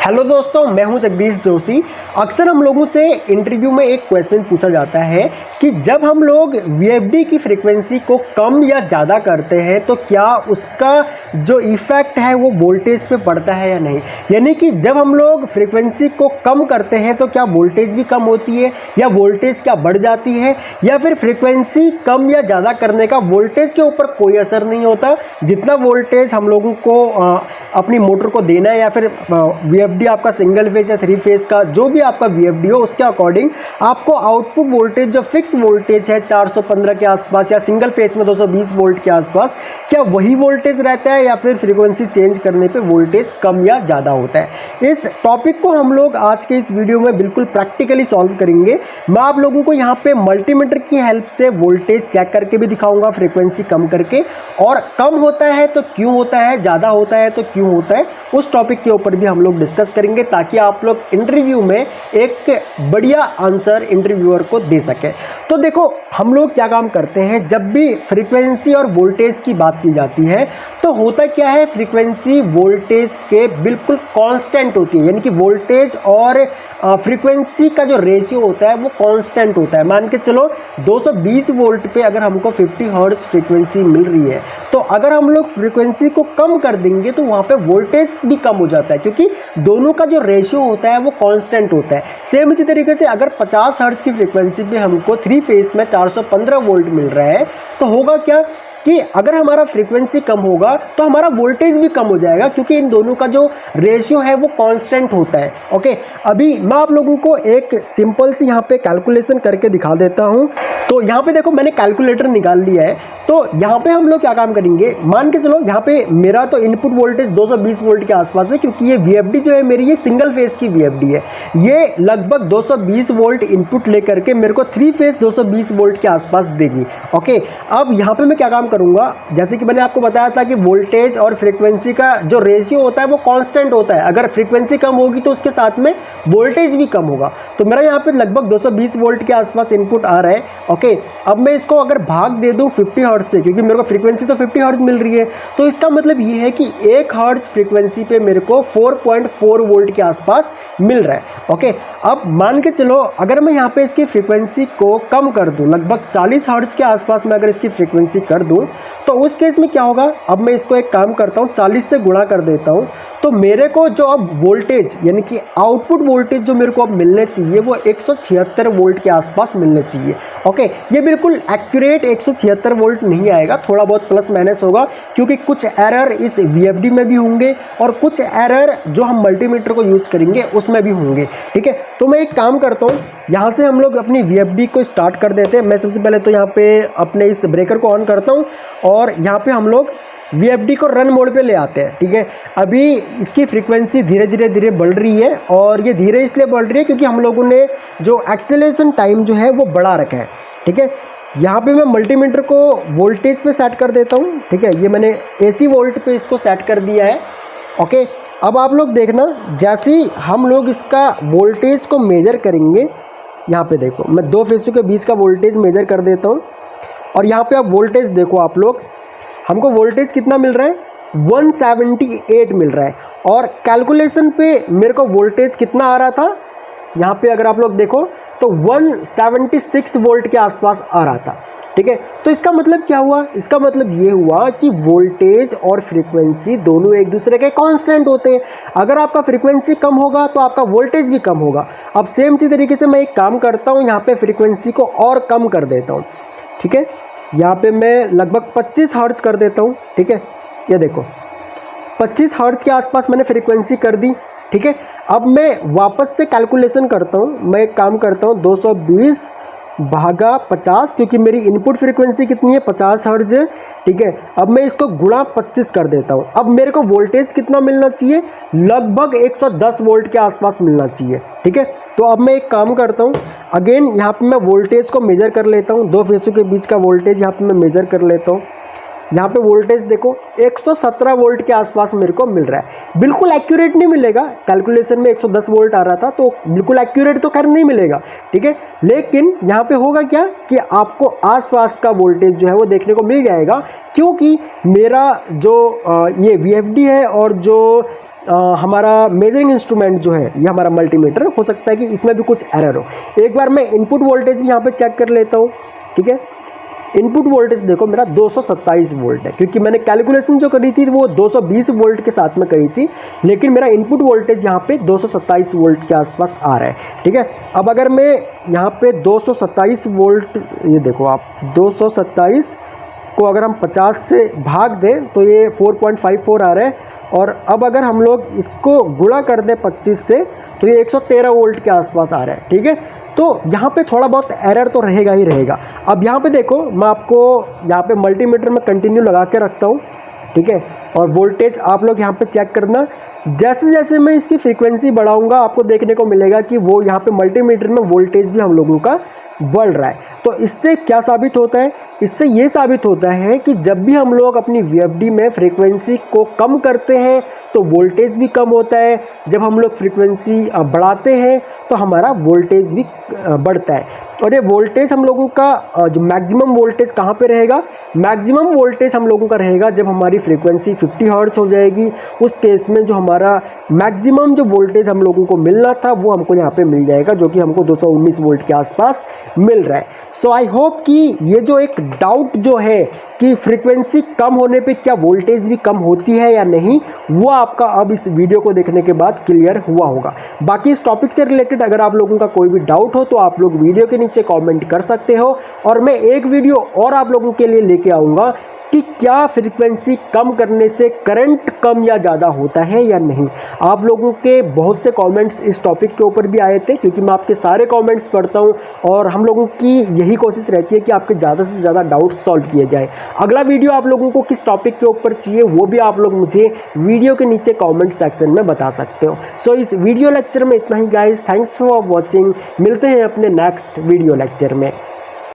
Hello दोस्तों, मैं हूं जगदीश जोशी। अक्सर हम लोगों से इंटरव्यू में एक क्वेश्चन पूछा जाता है कि जब हम लोग वीएफडी की फ्रीक्वेंसी को कम या ज़्यादा करते हैं तो क्या उसका जो इफ़ेक्ट है वो वोल्टेज पे पड़ता है या नहीं। यानी कि जब हम लोग फ्रीक्वेंसी को कम करते हैं तो क्या वोल्टेज भी कम होती है या वोल्टेज क्या बढ़ जाती है, या फिर फ्रीक्वेंसी कम या ज़्यादा करने का वोल्टेज के ऊपर कोई असर नहीं होता। जितना वोल्टेज हम लोगों को अपनी मोटर को देना है, या फिर वीएफडी आपका सिंगल फेज या 3 फेज का जो भी आपका वीएफडी हो उसके अकॉर्डिंग आपको आउटपुट वोल्टेज जो फिक्स वोल्टेज है 415 के आसपास, या सिंगल फेज में 220 वोल्ट के आसपास, क्या वही वोल्टेज रहता है या फिर फ्रीक्वेंसी चेंज करने पे वोल्टेज कम या ज़्यादा होता है। इस टॉपिक को हम लोग आज के इस वीडियो में बिल्कुल प्रैक्टिकली सॉल्व करेंगे। मैं आप लोगों को यहाँ पे मल्टीमीटर की हेल्प से वोल्टेज चेक करके भी दिखाऊंगा, फ्रीक्वेंसी कम करके, और कम होता है तो क्यों होता है, ज़्यादा होता है तो क्यों होता है, उस टॉपिक के ऊपर भी हम लोग डिस्कस करेंगे ताकि आप लोग इंटरव्यू में एक बढ़िया आंसर इंटरव्यूअर को दे सके। तो देखो, हम लोग क्या काम करते हैं, जब भी फ्रीक्वेंसी और वोल्टेज की बात की जाती है तो होता क्या है, फ्रीक्वेंसी वोल्टेज के बिल्कुल कांस्टेंट होती है। यानी कि वोल्टेज और फ्रीक्वेंसी का जो रेशियो होता है वो कांस्टेंट होता है। मान के चलो 220 वोल्ट पे अगर हमको 50 हर्ट्ज फ्रीक्वेंसी मिल रही है तो अगर हम लोग फ्रीक्वेंसी को कम कर देंगे तो वहाँ पे वोल्टेज भी कम हो जाता है, क्योंकि दोनों का जो रेशियो होता है वो कांस्टेंट होता है। सेम इसी तरीके से अगर 50 हर्ट्ज की फ्रीक्वेंसी पे हमको 3 फेज में 415 वोल्ट मिल रहा है तो होगा क्या कि अगर हमारा फ्रीक्वेंसी कम होगा तो हमारा वोल्टेज भी कम हो जाएगा, क्योंकि इन दोनों का जो रेशियो है वो कांस्टेंट होता है। ओके, अभी मैं आप लोगों को एक सिंपल सी यहाँ पे कैलकुलेशन करके दिखा देता हूँ। तो यहाँ पे देखो, मैंने कैलकुलेटर निकाल लिया है। तो यहाँ पे हम लोग क्या काम करेंगे, मान के चलो यहाँ पे मेरा तो इनपुट वोल्टेज 220 वोल्ट के आसपास है, क्योंकि ये वीएफडी जो है मेरी ये सिंगल फेज की वीएफडी है। ये लगभग 220 वोल्ट इनपुट लेकर के मेरे को 3 फेज 220 वोल्ट के आसपास देगी। ओके, अब यहाँ पे मैं क्या काम करूंगा, जैसे कि मैंने आपको बताया था कि वोल्टेज और फ्रीक्वेंसी का जो रेशियो होता है वो कांस्टेंट होता है। अगर फ्रीक्वेंसी कम होगी तो उसके साथ में वोल्टेज भी कम होगा। तो मेरा यहाँ पे लगभग 220 वोल्ट के आसपास इनपुट आ रहा है। ओके, अब मैं इसको अगर भाग दे दूं 50 हर्ट्ज से, क्योंकि मेरे को फ्रीक्वेंसी तो 50 हर्ट्ज मिल रही है, तो इसका मतलब ये है कि 1 हर्ट्ज फ्रीक्वेंसी पे मेरे को 4.4 वोल्ट के आसपास मिल रहा है। ओके, अब मान के चलो अगर मैं यहाँ पे इसकी फ्रीक्वेंसी को कम कर दूं, लगभग 40 हर्ट्ज के आसपास मैं अगर इसकी फ्रीक्वेंसी कर दूं तो उस केस में क्या होगा, अब मैं इसको एक काम करता हूँ, 40 से गुणा कर देता हूँ, तो मेरे को जो अब वोल्टेज यानी कि आउटपुट वोल्टेज जो मेरे को अब मिलने चाहिए वो 176 वोल्ट के आसपास मिलने चाहिए। ओके, ये बिल्कुल एक्यूरेट 176 वोल्ट नहीं आएगा, थोड़ा बहुत प्लस माइनस होगा, क्योंकि कुछ एरर इस वीएफडी में भी होंगे और कुछ एरर जो हम मल्टीमीटर को यूज करेंगे उसमें भी होंगे। ठीक है, तो मैं एक काम करता हूँ, यहाँ से हम लोग अपनी वीएफडी को स्टार्ट कर देते हैं। मैं सबसे पहले तो यहाँ पे अपने इस ब्रेकर को ऑन करता हूँ और यहाँ पे हम लोग वीएफडी को रन मोड पे ले आते हैं। ठीक है, अभी इसकी फ्रीक्वेंसी धीरे धीरे बढ़ रही है, और ये धीरे इसलिए बढ़ रही है क्योंकि हम लोगों ने जो एक्सेलरेशन टाइम जो है वो बढ़ा रखा है। ठीक है, यहाँ पे मैं मल्टीमीटर को वोल्टेज पे सेट कर देता हूँ। ठीक है, ये मैंने एसी वोल्ट पे इसको सेट कर दिया है। ओके, अब आप लोग देखना, जैसे ही हम लोग इसका वोल्टेज को मेजर करेंगे, यहाँ पे देखो मैं 2 फेज़ों के बीच का वोल्टेज मेजर कर देता हूँ, और यहाँ पे आप वोल्टेज देखो, आप लोग हमको वोल्टेज कितना मिल रहा है, 178 मिल रहा है। और कैलकुलेशन पे मेरे को वोल्टेज कितना आ रहा था, यहाँ पे अगर आप लोग देखो तो 176 वोल्ट के आसपास आ रहा था। ठीक है, तो इसका मतलब क्या हुआ, इसका मतलब ये हुआ कि वोल्टेज और फ्रीक्वेंसी दोनों एक दूसरे के कांस्टेंट होते हैं। अगर आपका फ्रीक्वेंसी कम होगा तो आपका वोल्टेज भी कम होगा। अब सेम इसी तरीके से मैं एक काम करता हूँ, यहाँ पे फ्रीक्वेंसी को और कम कर देता हूँ। ठीक है, यहाँ पे मैं लगभग 25 हर्ट्ज कर देता हूँ। ठीक है, ये देखो 25 हर्ट्ज के आसपास मैंने फ्रीक्वेंसी कर दी। ठीक है, अब मैं वापस से कैलकुलेशन करता हूँ, मैं एक काम करता हूँ, 220 भागा 50, क्योंकि मेरी इनपुट फ्रीक्वेंसी कितनी है, 50 हर्ट्ज है। ठीक है, अब मैं इसको गुणा 25 कर देता हूँ। अब मेरे को वोल्टेज कितना मिलना चाहिए, लगभग 110 वोल्ट के आसपास मिलना चाहिए। ठीक है, तो अब मैं एक काम करता हूँ, अगेन यहाँ पे मैं वोल्टेज को मेज़र कर लेता हूँ, 2 फेज़ों के बीच का वोल्टेज यहाँ पे मैं मेज़र कर लेता हूँ। यहाँ पे वोल्टेज देखो 117 वोल्ट के आसपास मेरे को मिल रहा है। बिल्कुल एक्यूरेट नहीं मिलेगा, कैलकुलेशन में 110 वोल्ट आ रहा था तो बिल्कुल एक्यूरेट तो खैर नहीं मिलेगा। ठीक है, लेकिन यहाँ पे होगा क्या कि आपको आसपास का वोल्टेज जो है वो देखने को मिल जाएगा, क्योंकि मेरा जो ये वीएफडी है और जो हमारा मेजरिंग इंस्ट्रूमेंट जो है ये हमारा मल्टीमीटर, हो सकता है कि इसमें भी कुछ एरर हो। एक बार मैं इनपुट वोल्टेज भी यहाँ पे चेक कर लेता हूँ। ठीक है, इनपुट वोल्टेज देखो मेरा 227 वोल्ट है, क्योंकि मैंने कैलकुलेशन जो करी थी वो 220 वोल्ट के साथ में करी थी, लेकिन मेरा इनपुट वोल्टेज यहाँ पे 227 वोल्ट के आसपास आ रहा है। ठीक है, अब अगर मैं यहाँ पे 227 वोल्ट, ये देखो आप 227 को अगर हम 50 से भाग दें तो ये 4.54 आ रहा है, और अब अगर हम लोग इसको गुणा कर दें 25 से तो ये 113 वोल्ट के आसपास आ रहा है। ठीक है, तो यहाँ पे थोड़ा बहुत एरर तो रहेगा ही रहेगा। अब यहाँ पे देखो मैं आपको यहाँ पे मल्टीमीटर में कंटिन्यू लगा के रखता हूँ। ठीक है, और वोल्टेज आप लोग यहाँ पे चेक करना, जैसे जैसे मैं इसकी फ्रीक्वेंसी बढ़ाऊंगा आपको देखने को मिलेगा कि वो यहाँ पे मल्टीमीटर में वोल्टेज भी हम लोगों का बढ़ रहा है। तो इससे क्या साबित होता है, इससे ये साबित होता है कि जब भी हम लोग अपनी VFD में फ्रीक्वेंसी को कम करते हैं तो वोल्टेज भी कम होता है, जब हम लोग फ्रीक्वेंसी बढ़ाते हैं तो हमारा वोल्टेज भी बढ़ता है। और ये वोल्टेज हम लोगों का जो मैक्सिमम वोल्टेज कहाँ पे रहेगा, मैक्सिमम वोल्टेज हम लोगों का रहेगा जब हमारी फ्रीक्वेंसी 50 हर्ट्ज हो जाएगी। उस केस में जो हमारा मैक्सिमम जो वोल्टेज हम लोगों को मिलना था वो हमको यहाँ पे मिल जाएगा, जो कि हमको 219 वोल्ट के आसपास मिल रहा है। सो आई होप कि ये जो एक डाउट जो है कि फ्रीक्वेंसी कम होने पे क्या वोल्टेज भी कम होती है या नहीं, वो आपका अब इस वीडियो को देखने के बाद क्लियर हुआ होगा। बाकी इस टॉपिक से रिलेटेड अगर आप लोगों का कोई भी डाउट हो तो आप लोग वीडियो के नीचे कमेंट कर सकते हो, और मैं एक वीडियो और आप लोगों के लिए लेके आऊँगा कि क्या फ्रीक्वेंसी कम करने से करंट कम या ज़्यादा होता है या नहीं। आप लोगों के बहुत से कमेंट्स इस टॉपिक के ऊपर भी आए थे, क्योंकि मैं आपके सारे कमेंट्स पढ़ता हूं और हम लोगों की यही कोशिश रहती है कि आपके ज़्यादा से ज़्यादा डाउट सॉल्व किए जाए। अगला वीडियो आप लोगों को किस टॉपिक के ऊपर चाहिए वो भी आप लोग मुझे वीडियो के नीचे कॉमेंट सेक्शन में बता सकते हो। सो इस वीडियो लेक्चर में इतना ही गाइज, थैंक्स फॉर वॉचिंग। मिलते हैं अपने नेक्स्ट वीडियो लेक्चर में।